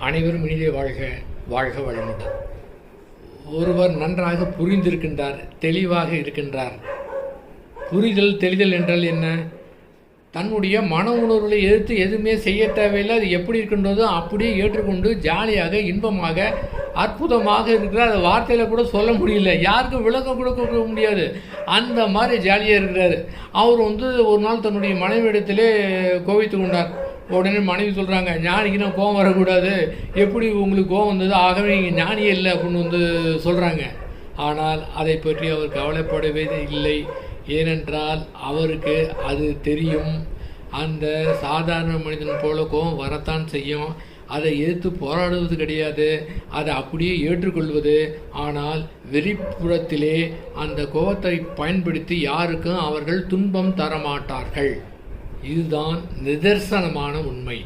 அனைவரும் இனிதே வாழ்க, வாழ்க வளமுடன். ஒருவர் நன்றாக புரிந்திருக்கின்றார், தெளிவாக இருக்கின்றார். புரிதல் தெளிதல் என்றால் என்ன? தன்னுடைய மன உணர்வுகளை எதிர்த்து எதுவுமே செய்ய தேவையில்லை. அது எப்படி இருக்கின்றதோ அப்படியே ஏற்றுக்கொண்டு ஜாலியாக இன்பமாக அற்புதமாக இருக்கிறார். அது வார்த்தையில் கூட சொல்ல முடியல, யாருக்கும் விளக்கம் கொடுக்க முடியாது. அந்த மாதிரி ஜாலியாக இருக்கிறார். அவர் ஒரு நாள் தன்னுடைய மனைவியிடத்திலே கோவித்து கொண்டார். உடனே மனைவி சொல்கிறாங்க, ஞானிக்குன்னா கோவம் வரக்கூடாது, எப்படி உங்களுக்கு கோவம் வந்தது, ஆகவே நீங்கள் ஞானியே இல்லை அப்படின்னு சொல்கிறாங்க. ஆனால் அதை பற்றி அவர் கவலைப்படவே இல்லை. ஏனென்றால் அவருக்கு அது தெரியும். அந்த சாதாரண மனிதன் போல கோபம் வரத்தான் செய்யும். அதை எதிர்த்து போராடுவது கிடையாது, அதை அப்படியே ஏற்றுக்கொள்வது. ஆனால் வெளிப்புறத்திலே அந்த கோபத்தை பயன்படுத்தி யாருக்கும் அவர்கள் துன்பம் தரமாட்டார்கள். இதுதான் நிதர்சனமான உண்மை.